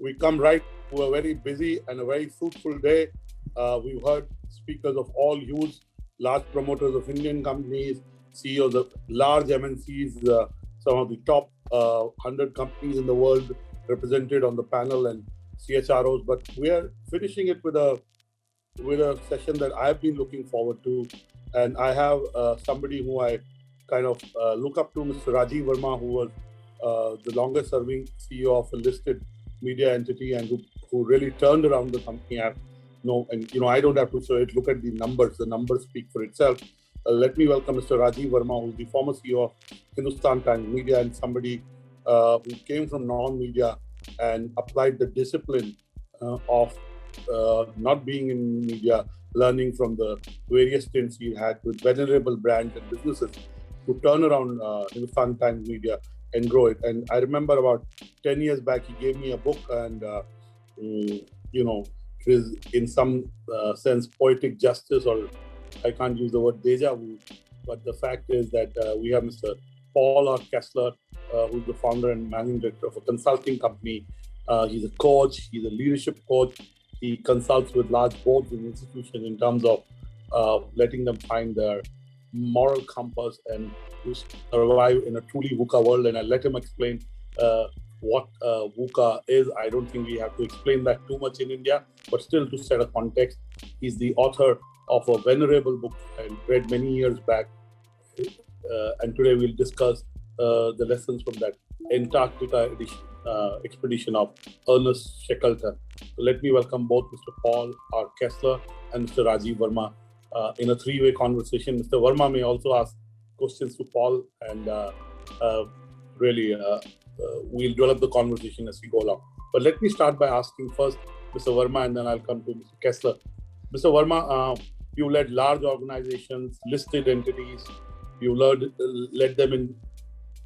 we come right to a very busy and a very fruitful day. We've heard speakers of all hues, large promoters of Indian companies, CEOs of large MNCs, some of the top 100 companies in the world represented on the panel, and CHROs. But we are finishing it with a session that I've been looking forward to, and I have somebody who I kind of look up to, Mr. Rajiv Verma, who was the longest serving CEO of a listed media entity and who really turned around the company. I don't have to show it. Look at the numbers. The numbers speak for itself. Let me welcome Mr. Rajiv Verma, who's the former CEO of Hindustan Times Media and somebody who came from non-media and applied the discipline of not being in media, learning from the various stints he had with venerable brands and businesses to turn around Hindustan Times Media and grow it. And I remember about 10 years back, he gave me a book, and it is in some sense poetic justice, or I can't use the word deja vu, but the fact is that we have Mr. Paul R. Kessler, who's the founder and managing director of a consulting company. He's a coach, he's a leadership coach. He consults with large boards and institutions in terms of letting them find their moral compass and to survive in a truly VUCA world. And I'll let him explain what VUCA is. I don't think we have to explain that too much in India, but still to set a context, he's the author of a venerable book I read many years back. And today we'll discuss the lessons from that Antarctic Expedition of Ernest Shackleton. So let me welcome both Mr. Paul R. Kessler and Mr. Rajiv Verma in a three-way conversation. Mr. Verma may also ask questions to Paul, and we'll develop the conversation as we go along. But let me start by asking first Mr. Verma, and then I'll come to Mr. Kessler. Mr. Verma, you led large organizations, listed entities. You led them in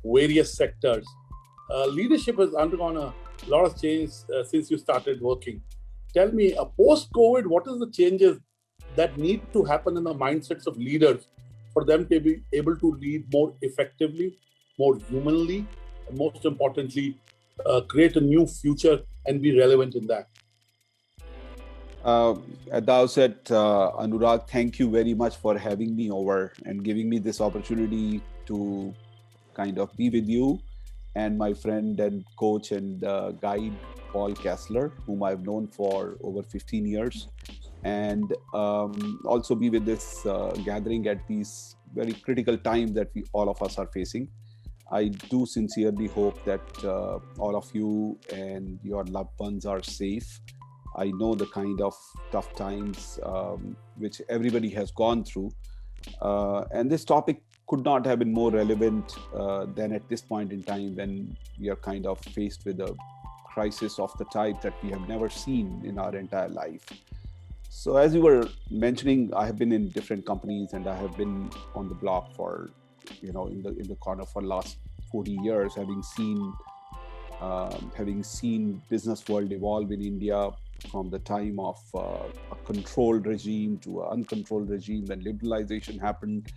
various sectors. Leadership has undergone a lot of change since you started working. Tell me, post-COVID, what is the changes that need to happen in the mindsets of leaders for them to be able to lead more effectively, more humanly, and most importantly, create a new future and be relevant in that? At the outset, Annurag, thank you very much for having me over and giving me this opportunity to kind of be with you and my friend and coach and guide, Paul Kessler, whom I've known for over 15 years. And also be with this gathering at these very critical times that all of us are facing. I do sincerely hope that all of you and your loved ones are safe. I know the kind of tough times which everybody has gone through. And this topic could not have been more relevant than at this point in time when we are kind of faced with a crisis of the type that we have never seen in our entire life. So as you were mentioning, I have been in different companies and I have been on the block for, in the corner for the last 40 years, having seen Businessworld evolve in India from the time of a controlled regime to an uncontrolled regime, when liberalization happened,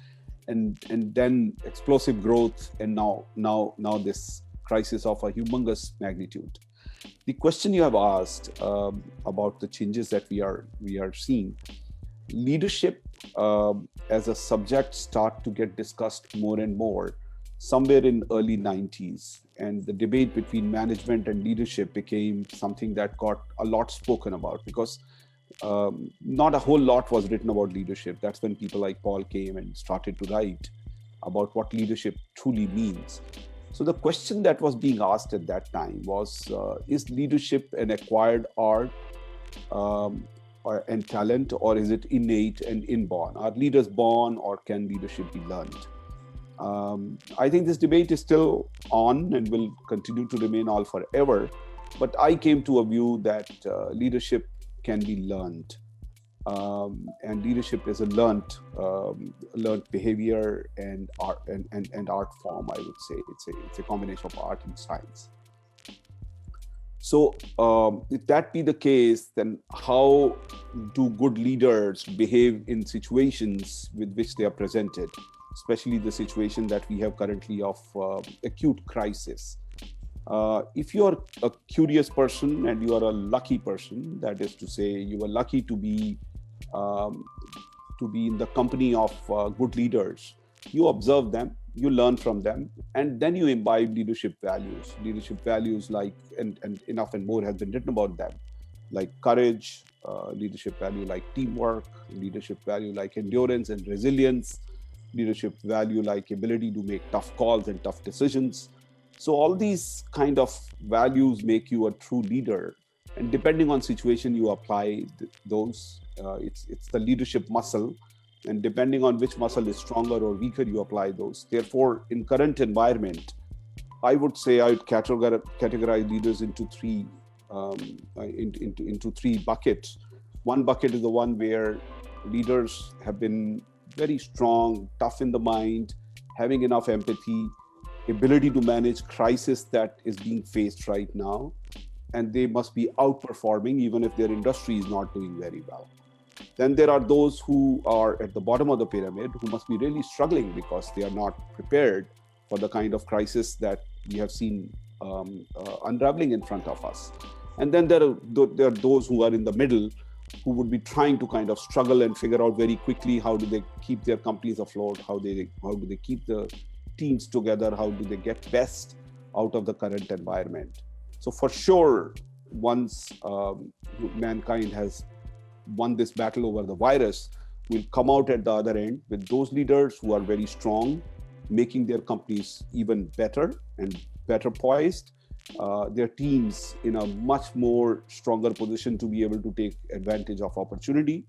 and then explosive growth, and now this crisis of a humongous magnitude. The question you have asked about the changes that we are seeing, leadership as a subject start to get discussed more and more somewhere in early 90s, and the debate between management and leadership became something that got a lot spoken about, because not a whole lot was written about leadership. That's when people like Paul came and started to write about what leadership truly means. So the question that was being asked at that time was, is leadership an acquired art and talent, or is it innate and inborn? Are leaders born, or can leadership be learned? I think this debate is still on and will continue to remain all forever. But I came to a view that leadership can be learned. And leadership is a learned behavior and art and art form, I would say. It's a combination of art and science. So if that be the case, then how do good leaders behave in situations with which they are presented, especially the situation that we have currently of acute crisis? If you are a curious person and you are a lucky person, that is to say, you are lucky to be in the company of good leaders, you observe them, you learn from them, and then you imbibe leadership values. Leadership values like, and enough and more has been written about them, like courage, leadership value like teamwork, leadership value like endurance and resilience, leadership value like ability to make tough calls and tough decisions. So all these kind of values make you a true leader, and depending on situation, you apply those. It's the leadership muscle, and depending on which muscle is stronger or weaker, you apply those. Therefore, in current environment, I would say I would categorize leaders into three into three buckets. One bucket is the one where leaders have been very strong, tough in the mind, having enough empathy, ability to manage crisis that is being faced right now, and they must be outperforming even if their industry is not doing very well. Then there are those who are at the bottom of the pyramid who must be really struggling because they are not prepared for the kind of crisis that we have seen unraveling in front of us. And then there are those who are in the middle who would be trying to kind of struggle and figure out very quickly how do they keep their companies afloat, how do they keep the teams together, how do they get best out of the current environment. So for sure, once mankind has won this battle over the virus, we'll come out at the other end with those leaders who are very strong, making their companies even better and better poised, their teams in a much more stronger position to be able to take advantage of opportunity.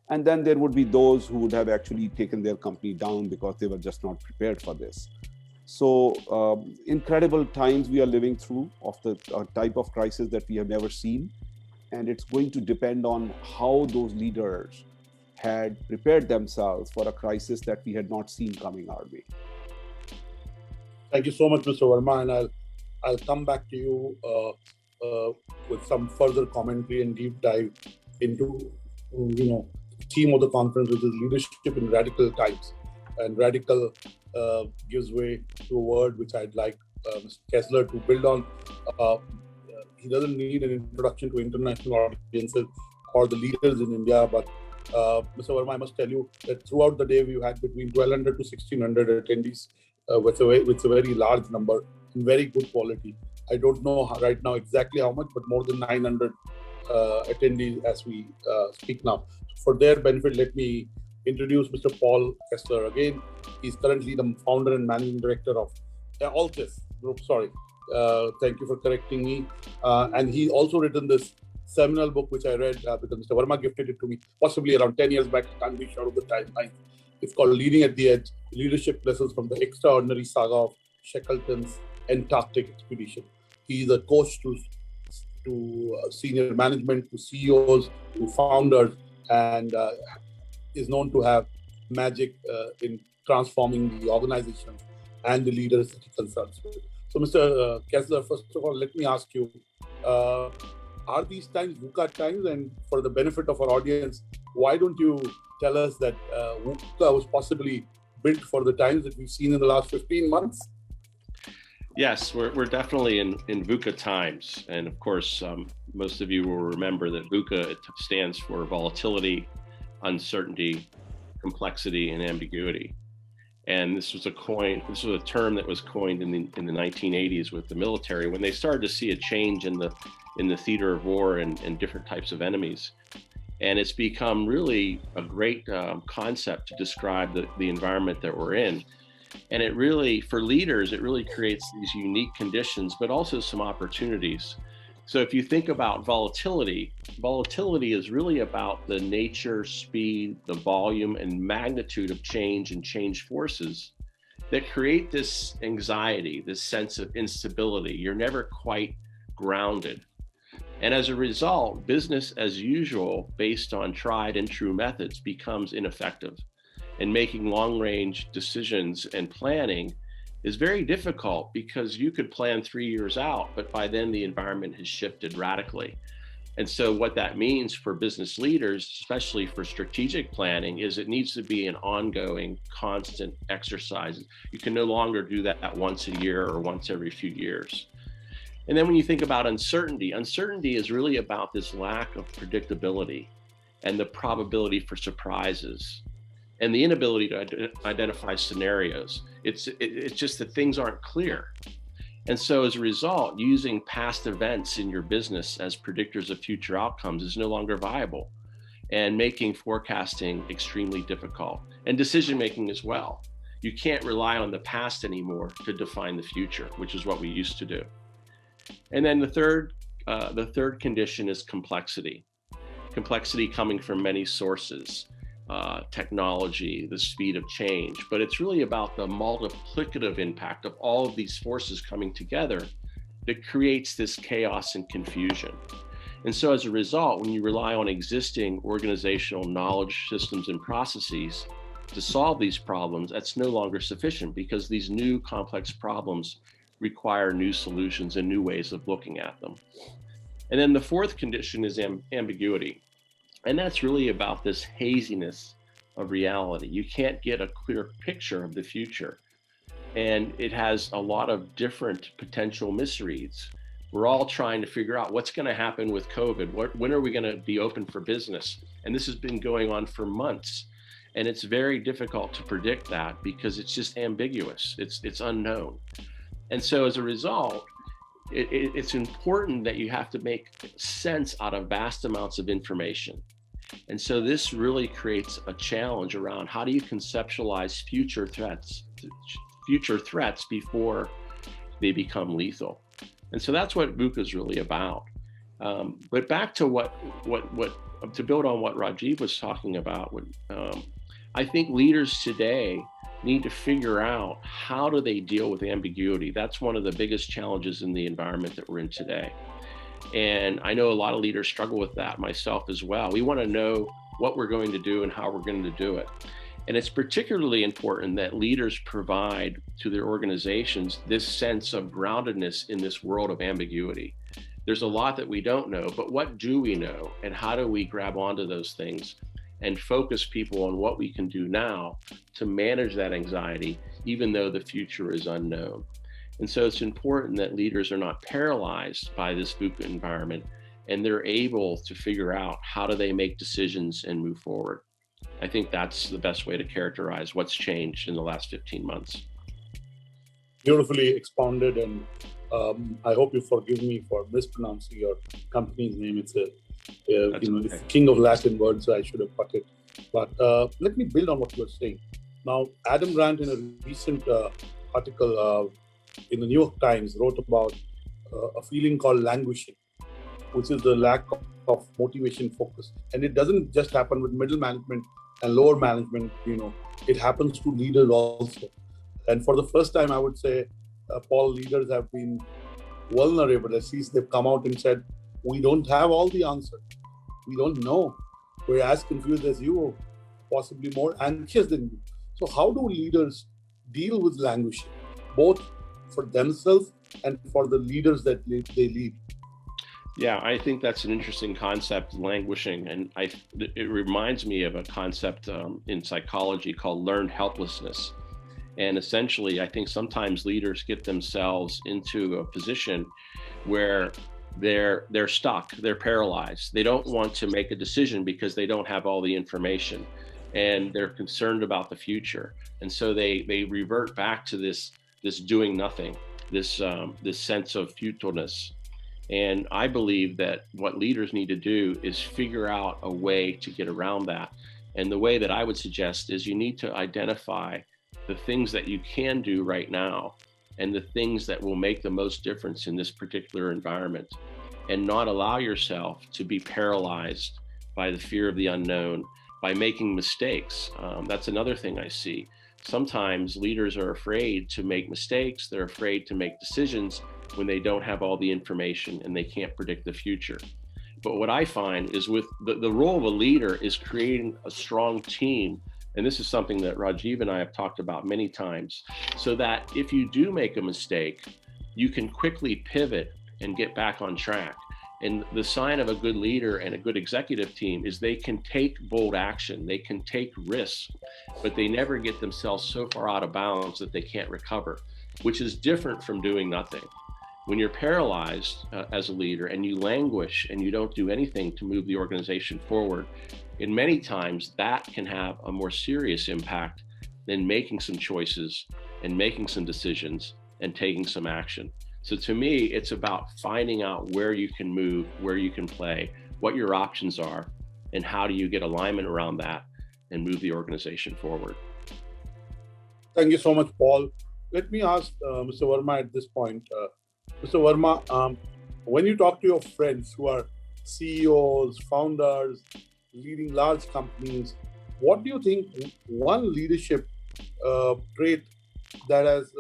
And then there would be those who would have actually taken their company down because they were just not prepared for this. So incredible times we are living through of the type of crisis that we have never seen. And it's going to depend on how those leaders had prepared themselves for a crisis that we had not seen coming our way. Thank you so much, Mr. Verma, and I'll come back to you with some further commentary and deep dive into the theme of the conference, which is leadership in radical times. And radical gives way to a word which I'd like Mr. Kessler to build on. He doesn't need an introduction to international audiences or the leaders in India, but Mr. Verma, I must tell you that throughout the day we've had between 1,200 to 1,600 attendees, which is a very large number and very good quality. I don't know right now exactly how much, but more than 900 attendees as we speak now. For their benefit, let me introduce Mr. Paul Kessler again. He's currently the founder and managing director of Altus Group. Sorry. Thank you for correcting me. And he also written this seminal book, which I read because Mr. Verma gifted it to me, possibly around 10 years back. I can't be sure of the timeline. It's called Leading at the Edge, Leadership Lessons from the Extraordinary Saga of Shackleton's Antarctic Expedition. He is a coach to senior management, to CEOs, to founders, and is known to have magic in transforming the organizations and the leaders that he consults with. So, Mr. Kessler, first of all, let me ask you, are these times VUCA times? And for the benefit of our audience, why don't you tell us that VUCA was possibly built for the times that we've seen in the last 15 months? Yes, we're definitely in VUCA times. And of course, most of you will remember that VUCA stands for volatility, uncertainty, complexity, and ambiguity. And this was a term that was coined in the 1980s with the military when they started to see a change in the theater of war and different types of enemies. And it's become really a great concept to describe the environment that we're in. And it really, for leaders, it really creates these unique conditions, but also some opportunities. So if you think about volatility is really about the nature, speed, the volume, and magnitude of change and change forces that create this anxiety, this sense of instability. You're never quite grounded. And as a result, business as usual, based on tried and true methods, becomes ineffective. And making long-range decisions and planning is very difficult because you could plan 3 years out, but by then the environment has shifted radically. And so what that means for business leaders, especially for strategic planning, is it needs to be an ongoing, constant exercise. You can no longer do that once a year or once every few years. And then when you think about uncertainty, uncertainty is really about this lack of predictability and the probability for surprises and the inability to identify scenarios. It's just that things aren't clear. And so as a result, using past events in your business as predictors of future outcomes is no longer viable, and making forecasting extremely difficult, and decision-making as well. You can't rely on the past anymore to define the future, which is what we used to do. And then the third condition is complexity. Complexity coming from many sources, technology, the speed of change, but it's really about the multiplicative impact of all of these forces coming together that creates this chaos and confusion. And so as a result, when you rely on existing organizational knowledge systems and processes to solve these problems, that's no longer sufficient, because these new complex problems require new solutions and new ways of looking at them. And then the fourth condition is ambiguity. And that's really about this haziness of reality. You can't get a clear picture of the future. And it has a lot of different potential misreads. We're all trying to figure out what's going to happen with COVID. When are we going to be open for business? And this has been going on for months. And it's very difficult to predict that because it's just ambiguous. It's unknown. And so as a result, it's important that you have to make sense out of vast amounts of information. And so this really creates a challenge around how do you conceptualize future threats before they become lethal. And so that's what VUCA is really about. But back to to build on what Rajiv was talking about, I think leaders today need to figure out how do they deal with ambiguity. That's one of the biggest challenges in the environment that we're in today. And I know a lot of leaders struggle with that, myself as well. We want to know what we're going to do and how we're going to do it. And it's particularly important that leaders provide to their organizations this sense of groundedness in this world of ambiguity. There's a lot that we don't know, but what do we know? And how do we grab onto those things and focus people on what we can do now to manage that anxiety, even though the future is unknown? And so it's important that leaders are not paralyzed by this VUCA environment, and they're able to figure out how do they make decisions and move forward. I think that's the best way to characterize what's changed in the last 15 months. Beautifully expounded, and I hope you forgive me for mispronouncing your company's name. It's it's king of Latin words, so I should have cut it. But let me build on what you were saying. Now, Adam Grant, in a recent article in the New York Times, wrote about a feeling called languishing, which is the lack of motivation, focus. And it doesn't just happen with middle management and lower management, it happens to leaders also. And for the first time, I would say, Paul, leaders have been vulnerable. At least they've come out and said, we don't have all the answers. We don't know. We're as confused as you, possibly more anxious than you. So how do leaders deal with languishing, both for themselves and for the leaders that they lead? Yeah, I think that's an interesting concept, languishing. And it reminds me of a concept in psychology called learned helplessness. And essentially, I think sometimes leaders get themselves into a position where they're stuck, they're paralyzed. They don't want to make a decision because they don't have all the information, and they're concerned about the future. And so they revert back to this doing nothing, this sense of futileness. And I believe that what leaders need to do is figure out a way to get around that. And the way that I would suggest is you need to identify the things that you can do right now and the things that will make the most difference in this particular environment, and not allow yourself to be paralyzed by the fear of the unknown, by making mistakes. That's another thing I see. Sometimes leaders are afraid to make mistakes. They're afraid to make decisions when they don't have all the information and they can't predict the future. But what I find is with the role of a leader is creating a strong team. And this is something that Rajiv and I have talked about many times, so that if you do make a mistake, you can quickly pivot and get back on track. And the sign of a good leader and a good executive team is they can take bold action, they can take risks, but they never get themselves so far out of bounds that they can't recover, which is different from doing nothing. when you're paralyzed as a leader and you languish and you don't do anything to move the organization forward, in many times that can have a more serious impact than making some choices and making some decisions and taking some action. So to me, it's about finding out where you can move, where you can play, what your options are, and how do you get alignment around that and move the organization forward. Thank you so much, Paul. Let me ask Mr. Verma at this point. Mr. Verma, when you talk to your friends who are CEOs, founders, leading large companies, what do you think one leadership trait that has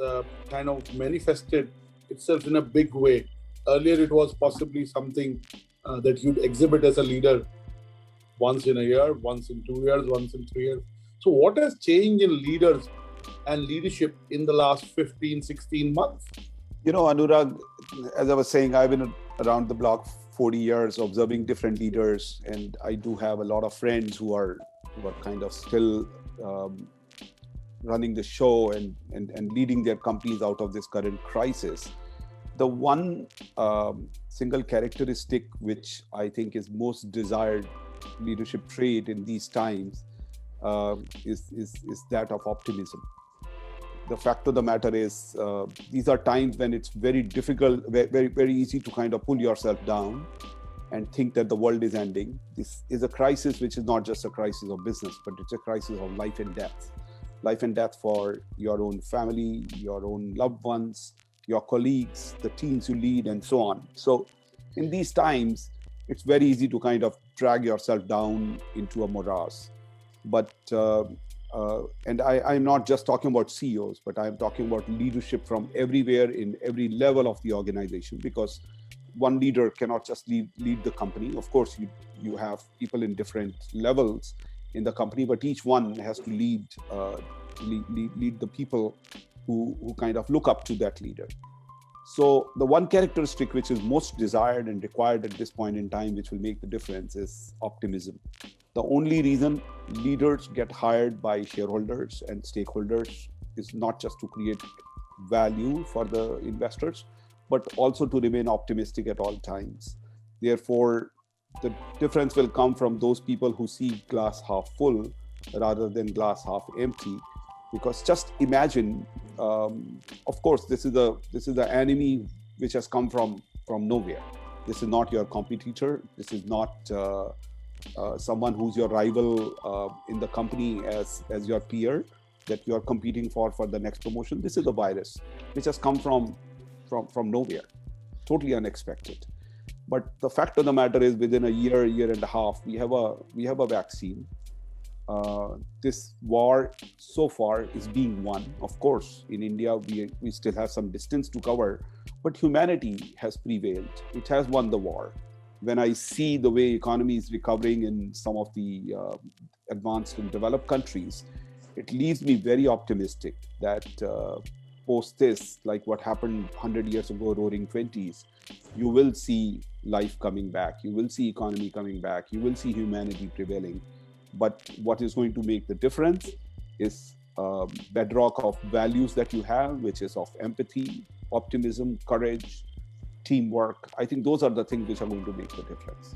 kind of manifested itself in a big way? Earlier, it was possibly something that you'd exhibit as a leader once in a year, once in 2 years, once in 3 years. So what has changed in leaders and leadership in the last 15, 16 months? You know, Annurag, as I was saying, I've been around the block 40 years observing different leaders, and I do have a lot of friends who are kind of still running the show and leading their companies out of this current crisis. The one single characteristic which I think is most desired leadership trait in these times is that of optimism. The fact of the matter is, these are times when it's very difficult, very, very easy to kind of pull yourself down and think that the world is ending. This is a crisis which is not just a crisis of business, but it's a crisis of life and death. Life and death for your own family, your own loved ones, your colleagues, the teams you lead, and so on. So in these times, it's very easy to kind of drag yourself down into a morass. But and I'm not just talking about CEOs, but I'm talking about leadership from everywhere in every level of the organization, because one leader cannot just lead the company. Of course, you have people in different levels in the company, but each one has to lead the people who kind of look up to that leader. So the one characteristic which is most desired and required at this point in time, which will make the difference, is optimism. The only reason leaders get hired by shareholders and stakeholders is not just to create value for the investors, but also to remain optimistic at all times. Therefore, the difference will come from those people who see glass half full rather than glass half empty. Because just imagine, of course, this is the enemy which has come from nowhere. This is not your competitor. This is not someone who's your rival in the company as your peer that you are competing for the next promotion. This is a virus which has come from nowhere, totally unexpected. But the fact of the matter is, within a year and a half, we have a vaccine. This war so far is being won. Of course, in India, we still have some distance to cover, but humanity has prevailed. It has won the war. When I see the way economy is recovering in some of the advanced and developed countries, it leaves me very optimistic that post this, like what happened 100 years ago, roaring 20s, you will see life coming back. You will see economy coming back. You will see humanity prevailing. But what is going to make the difference is bedrock of values that you have, which is of empathy, optimism, courage, teamwork. I think those are the things which are going to make the difference.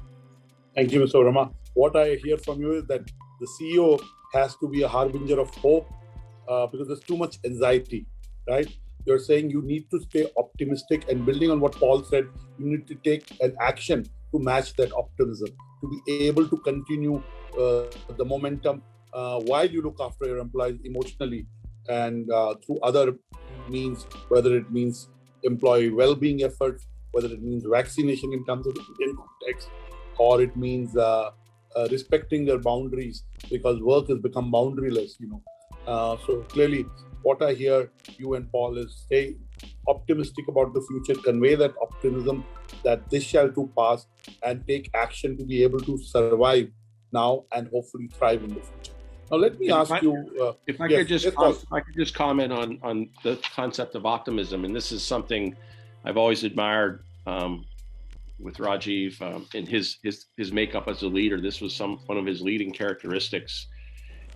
Thank you, Mr. Verma. What I hear from you is that the CEO has to be a harbinger of hope because there's too much anxiety, right? You're saying you need to stay optimistic, and building on what Paul said, you need to take an action to match that optimism, to be able to continue the momentum while you look after your employees emotionally and through other means, whether it means employee well-being efforts, whether it means vaccination in terms of the Indian context, or it means respecting their boundaries, because work has become boundaryless, So clearly, what I hear you and Paul is stay optimistic about the future, convey that optimism that this shall too pass, and take action to be able to survive now and hopefully thrive in the future. Now, let me ask you. If I could just comment on the concept of optimism, and this is something I've always admired with Rajiv in his makeup as a leader. This was one of his leading characteristics.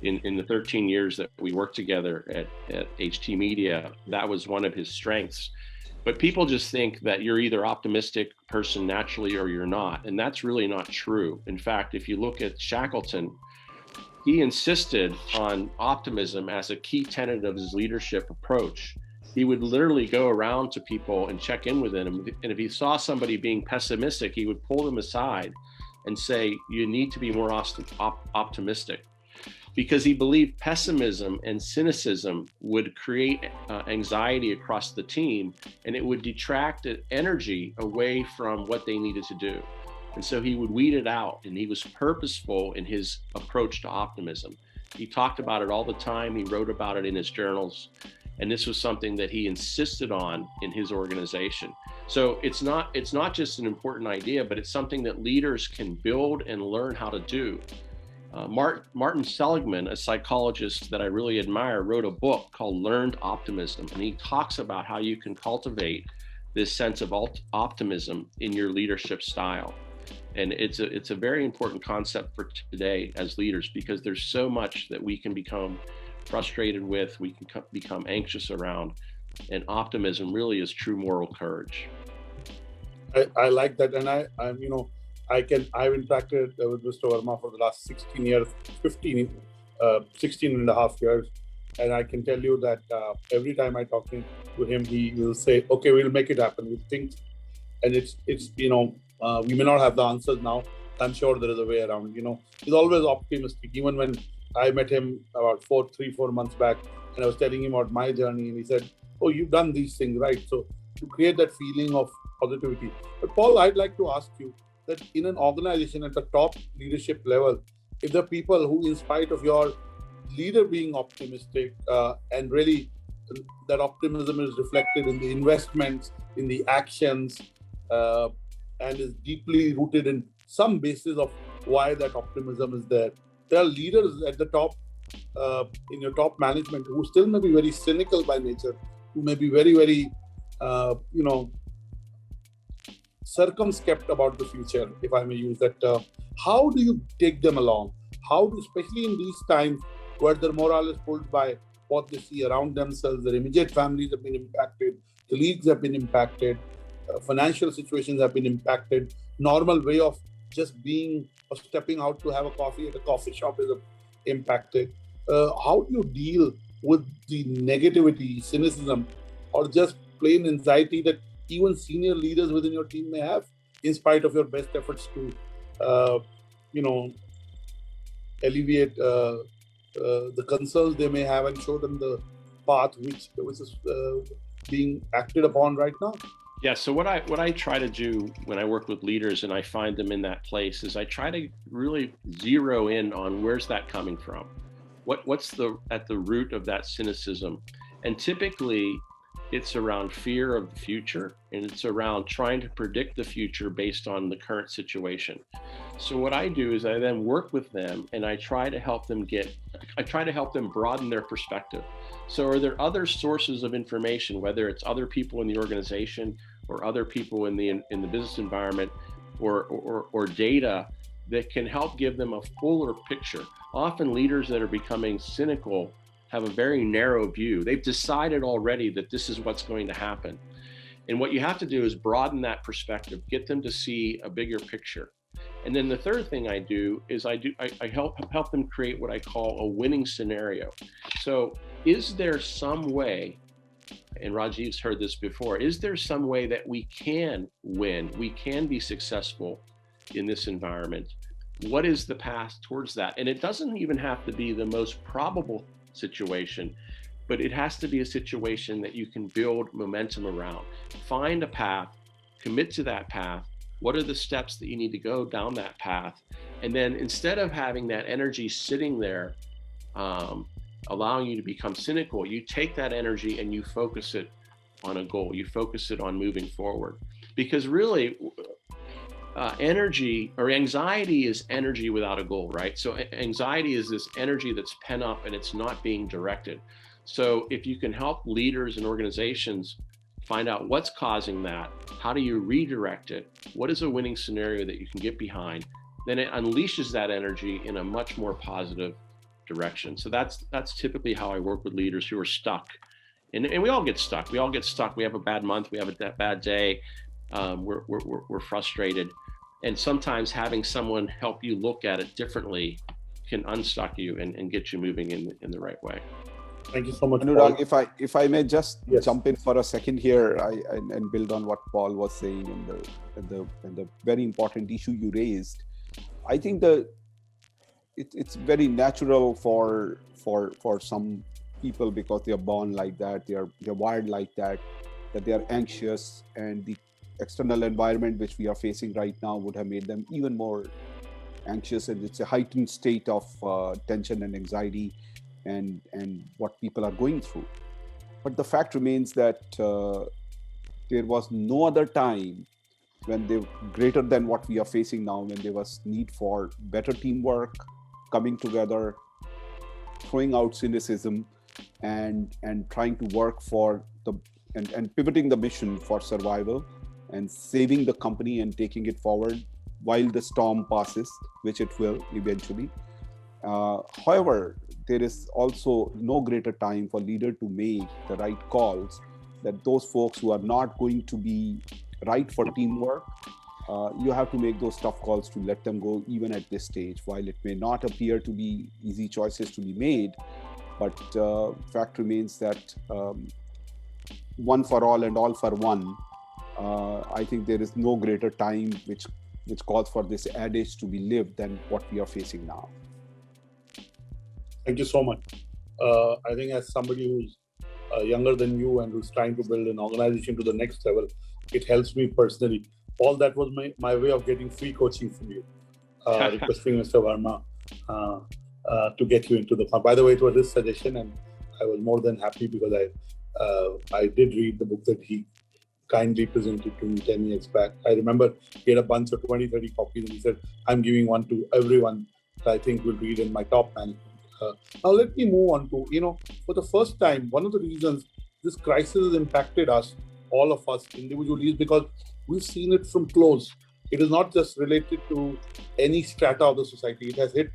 in the 13 years that we worked together at HT Media, that was one of his strengths. But people just think that you're either optimistic person naturally or you're not. And that's really not true. In fact, if you look at Shackleton, he insisted on optimism as a key tenet of his leadership approach. He would literally go around to people and check in with them. And if he saw somebody being pessimistic, he would pull them aside and say, you need to be more optimistic. Because he believed pessimism and cynicism would create anxiety across the team, and it would detract energy away from what they needed to do. And so he would weed it out, and he was purposeful in his approach to optimism. He talked about it all the time. He wrote about it in his journals. And this was something that he insisted on in his organization. So it's not just an important idea, but it's something that leaders can build and learn how to do. Martin Seligman, a psychologist that I really admire, wrote a book called Learned Optimism, and he talks about how you can cultivate this sense of optimism in your leadership style. And it's a very important concept for today as leaders, because there's so much that we can become frustrated with, we can become anxious around, and optimism really is true moral courage. I like that, and I'm I've interacted with Mr. Verma for the last 16 years, 16 and a half years. And I can tell you that every time I talk to him, he will say, okay, we'll make it happen. We think, and it's we may not have the answers now. I'm sure there is a way around, He's always optimistic. Even when I met him about 4 months back, and I was telling him about my journey, and he said, oh, you've done these things, right? So to create that feeling of positivity. But Paul, I'd like to ask you, that in an organization at the top leadership level, if the people who, in spite of your leader being optimistic, and really that optimism is reflected in the investments, in the actions, and is deeply rooted in some basis of why that optimism is there. There are leaders at the top, in your top management, who still may be very cynical by nature, who may be very, very, circumspect about the future, if I may use that term. How do you take them along? Especially in these times where their morale is pulled by what they see around themselves, their immediate families have been impacted, colleagues have been impacted, financial situations have been impacted, normal way of just being or stepping out to have a coffee at a coffee shop is impacted. How do you deal with the negativity, cynicism, or just plain anxiety that even senior leaders within your team may have, in spite of your best efforts to, alleviate the concerns they may have and show them the path which is being acted upon right now? Yeah. So what I try to do when I work with leaders and I find them in that place is I try to really zero in on where's that coming from, what's at the root of that cynicism, and typically it's around fear of the future, and it's around trying to predict the future based on the current situation. So what I do is I then work with them and I try to help them broaden their perspective. So are there other sources of information, whether it's other people in the organization or other people in the business environment or data that can help give them a fuller picture? Often leaders that are becoming cynical have a very narrow view. They've decided already that this is what's going to happen. And what you have to do is broaden that perspective, get them to see a bigger picture. And then the third thing I do is I help them create what I call a winning scenario. So is there some way, and Rajiv's heard this before, is there some way that we can win, we can be successful in this environment? What is the path towards that? And it doesn't even have to be the most probable situation, but it has to be a situation that you can build momentum around. Find a path, commit to that path. What are the steps that you need to go down that path? And then instead of having that energy sitting there, allowing you to become cynical, you take that energy and you focus it on a goal. You focus it on moving forward. Because really, energy or anxiety is energy without a goal, right? So anxiety is this energy that's pent up and it's not being directed. So if you can help leaders and organizations find out what's causing that, how do you redirect it? What is a winning scenario that you can get behind? Then it unleashes that energy in a much more positive direction. So that's typically how I work with leaders who are stuck. And we all get stuck. We all get stuck. We have a bad month. We have a bad day. We're frustrated. And sometimes having someone help you look at it differently can unstuck you and get you moving in the right way. Thank you so much, Annurag, Paul. if I may just Yes. jump in for a second here, and build on what Paul was saying and the very important issue you raised. I think it's very natural for some people, because they are born like that, they're wired like that they are anxious, and the external environment which we are facing right now would have made them even more anxious, and it's a heightened state of tension and anxiety and what people are going through. But the fact remains that there was no other time when they greater than what we are facing now, when there was need for better teamwork, coming together, throwing out cynicism, and trying to work for and pivoting the mission for survival and saving the company and taking it forward while the storm passes, which it will eventually. However, there is also no greater time for leader to make the right calls, that those folks who are not going to be right for teamwork, you have to make those tough calls to let them go even at this stage. While it may not appear to be easy choices to be made, but fact remains that one for all and all for one, I think there is no greater time which calls for this adage to be lived than what we are facing now. Thank you so much. I think as somebody who's younger than you and who's trying to build an organization to the next level, it helps me personally. All that was my way of getting free coaching from you, requesting Mr. Verma to get you into the fund. By the way, it was his suggestion, and I was more than happy because I did read the book that he kindly presented to me 10 years back. I remember he had a bunch of 20, 30 copies, and he said, I'm giving one to everyone that I think will read in my top management. Now let me move on to, for the first time, one of the reasons this crisis has impacted us, all of us individually, is because we've seen it from close. It is not just related to any strata of the society. It has hit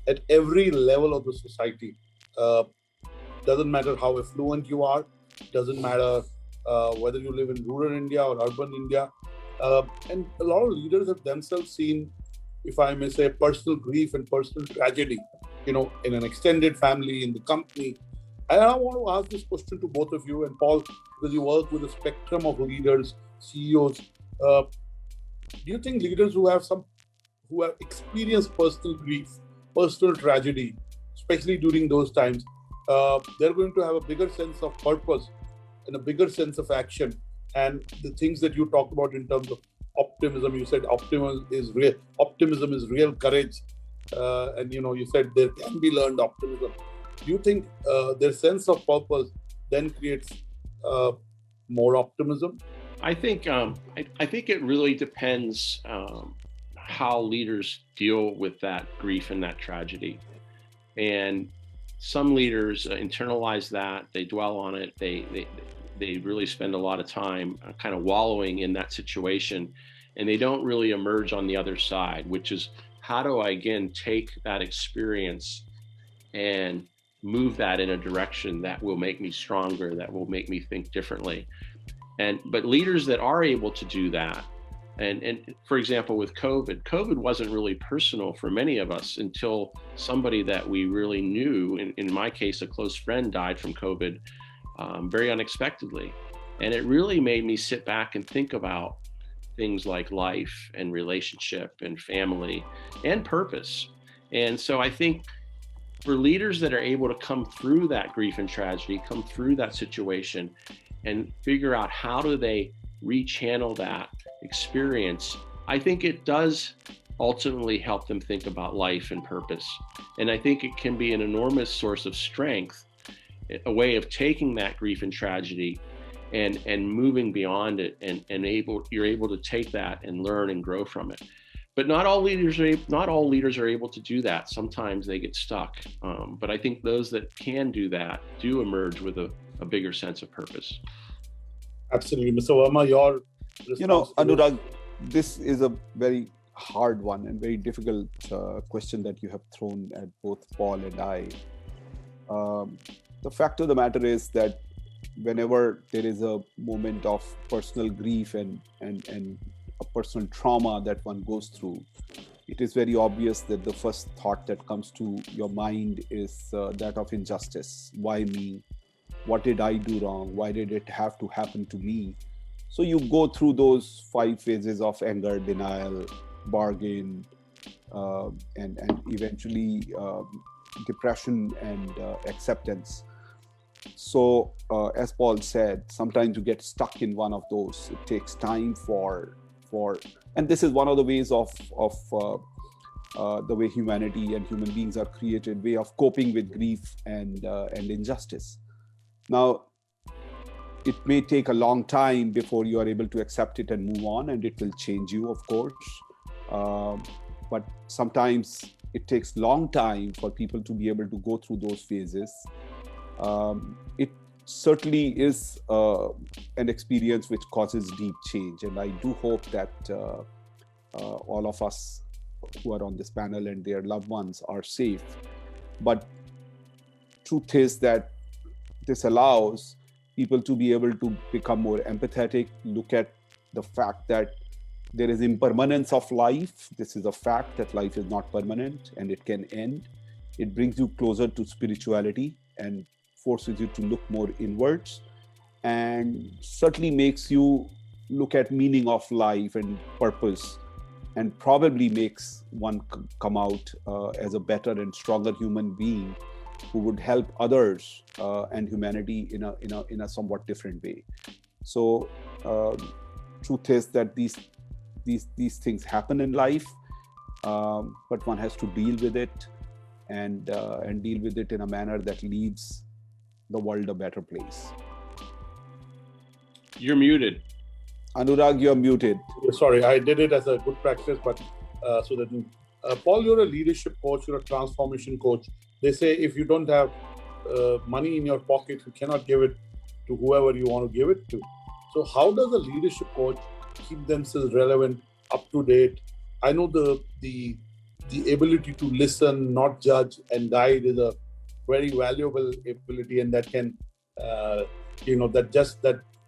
at every level of the society. Doesn't matter how affluent you are, doesn't matter whether you live in rural India or urban India. And a lot of leaders have themselves seen, if I may say, personal grief and personal tragedy, in an extended family, in the company. And I want to ask this question to both of you, and Paul, because you work with a spectrum of leaders, CEOs. Do you think leaders who have experienced personal grief, personal tragedy, especially during those times, they're going to have a bigger sense of purpose and a bigger sense of action? And the things that you talked about in terms of optimism, you said optimism is real courage. And you said there can be learned optimism. Do you think their sense of purpose then creates more optimism? I think it really depends how leaders deal with that grief and that tragedy. And some leaders internalize that, they dwell on it, they really spend a lot of time kind of wallowing in that situation, and they don't really emerge on the other side, which is, how do I again take that experience and move that in a direction that will make me stronger, that will make me think differently? But leaders that are able to do that, and for example, with COVID wasn't really personal for many of us until somebody that we really knew, in my case, a close friend, died from COVID very unexpectedly. And it really made me sit back and think about things like life and relationship and family and purpose. And so I think for leaders that are able to come through that grief and tragedy, come through that situation and figure out how do they rechannel that experience, I think it does ultimately help them think about life and purpose. And I think it can be an enormous source of strength, a way of taking that grief and tragedy and moving beyond it, and you're able to take that and learn and grow from it. But not all leaders are able to do that. Sometimes they get stuck. But I think those that can do that do emerge with a bigger sense of purpose. Absolutely. Mr. Verma, your response Annurag, this is a very hard one and very difficult question that you have thrown at both Paul and I. The fact of the matter is that whenever there is a moment of personal grief and a personal trauma that one goes through, it is very obvious that the first thought that comes to your mind is that of injustice. Why me? What did I do wrong? Why did it have to happen to me? So you go through those 5 phases of anger, denial, bargain, and eventually depression and acceptance. So as Paul said, sometimes you get stuck in one of those. It takes time for and this is one of the ways of the way humanity and human beings are created, way of coping with grief and injustice. Now, it may take a long time before you are able to accept it and move on, and it will change you, of course. But sometimes it takes long time for people to be able to go through those phases. It certainly is an experience which causes deep change, and I do hope that all of us who are on this panel and their loved ones are safe. But truth is that this allows people to be able to become more empathetic, look at the fact that there is impermanence of life. This is a fact that life is not permanent and it can end. It brings you closer to spirituality and forces you to look more inwards, and certainly makes you look at meaning of life and purpose, and probably makes one come out as a better and stronger human being who would help others and humanity in a somewhat different way. So truth is that these things happen in life, but one has to deal with it and deal with it in a manner that leaves the world a better place. You're muted. Annurag, you're muted. Sorry, I did it as a good practice, but so that Paul, you're a leadership coach, you're a transformation coach. They say if you don't have money in your pocket, you cannot give it to whoever you want to give it to. So how does a leadership coach keep themselves relevant, up to date? I know the ability to listen, not judge, and guide is a very valuable ability, and that can, that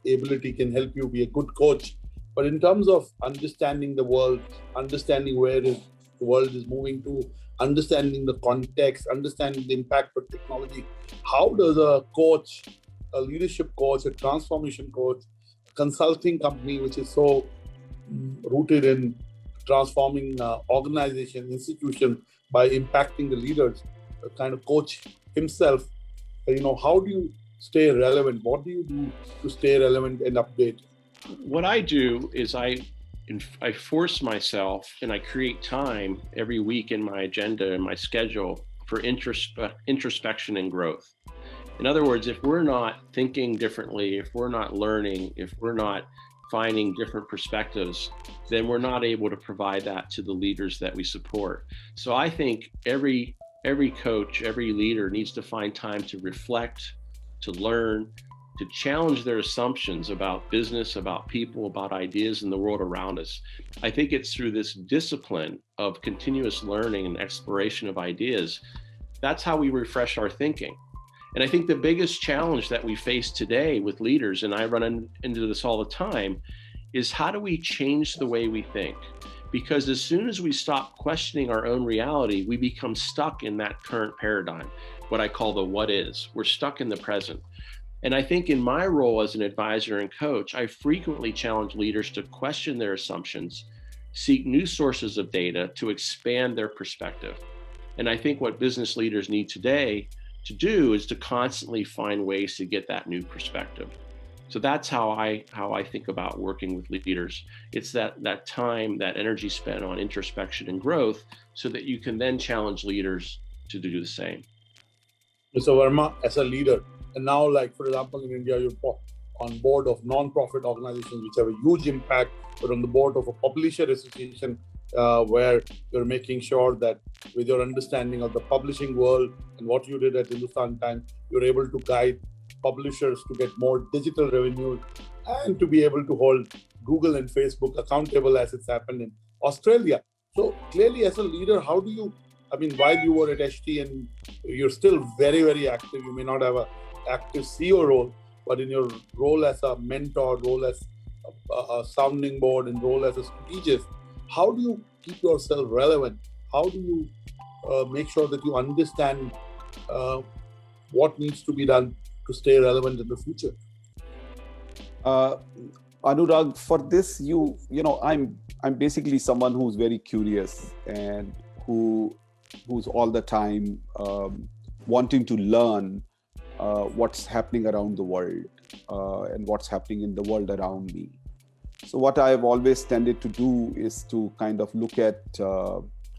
ability can help you be a good coach. But in terms of understanding the world, understanding where the world is moving to, understanding the context, understanding the impact of technology, how does a coach, a leadership coach, a transformation coach, a consulting company, which is so rooted in transforming organization, institution by impacting the leaders, kind of coach himself, how do you stay relevant? What do you do to stay relevant and update? What I do is I force myself and I create time every week in my agenda and my schedule for introspection and growth. In other words, if we're not thinking differently, if we're not learning, if we're not finding different perspectives, then we're not able to provide that to the leaders that we support. So I think every coach, every leader needs to find time to reflect, to learn, to challenge their assumptions about business, about people, about ideas in the world around us. I think it's through this discipline of continuous learning and exploration of ideas, that's how we refresh our thinking. And I think the biggest challenge that we face today with leaders, and I run into this all the time, is how do we change the way we think? Because as soon as we stop questioning our own reality, we become stuck in that current paradigm, what I call the what is. We're stuck in the present. And I think in my role as an advisor and coach, I frequently challenge leaders to question their assumptions, seek new sources of data to expand their perspective. And I think what business leaders need today to do is to constantly find ways to get that new perspective. So that's how I think about working with leaders. It's that time, that energy spent on introspection and growth, so that you can then challenge leaders to do the same. Mr. Verma, as a leader, and now, like for example, in India, you're on board of non-profit organizations which have a huge impact. You're on the board of a publisher association where you're making sure that with your understanding of the publishing world and what you did at Hindustan Times, you're able to guide publishers to get more digital revenue and to be able to hold Google and Facebook accountable as it's happened in Australia. So clearly, as a leader, how do you, I mean, while you were at HT and you're still very, very active, you may not have an active CEO role, but in your role as a mentor, role as a sounding board, and role as a strategist, how do you keep yourself relevant? How do you make sure that you understand what needs to be done to stay relevant in the future? Annurag, for this, I'm basically someone who's very curious and who's all the time wanting to learn what's happening around the world and what's happening in the world around me. So what I've always tended to do is to kind of look at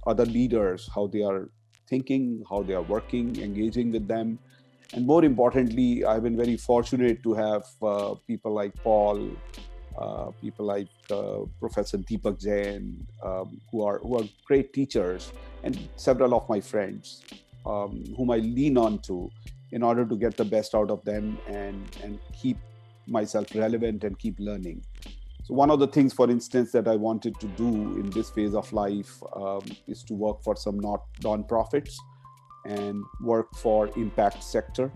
other leaders, how they are thinking, how they are working, engaging with them. And more importantly, I've been very fortunate to have people like Paul, people like Professor Deepak Jain, who are great teachers, and several of my friends whom I lean on to in order to get the best out of them and keep myself relevant and keep learning. So one of the things, for instance, that I wanted to do in this phase of life is to work for some non-profits and work for impact sector.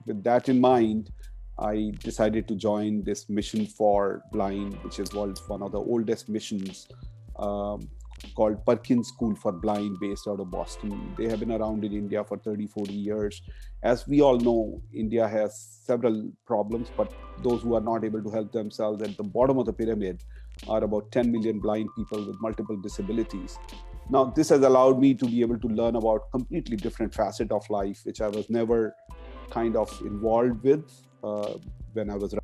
With that in mind, I decided to join this Mission for Blind, which is one of the oldest missions, called Perkins School for Blind, based out of Boston. They have been around in India for 30-40 years. As we all know, India has several problems, but those who are not able to help themselves at the bottom of the pyramid are about 10 million blind people with multiple disabilities. Now, this has allowed me to be able to learn about completely different facet of life, which I was never kind of involved with when I was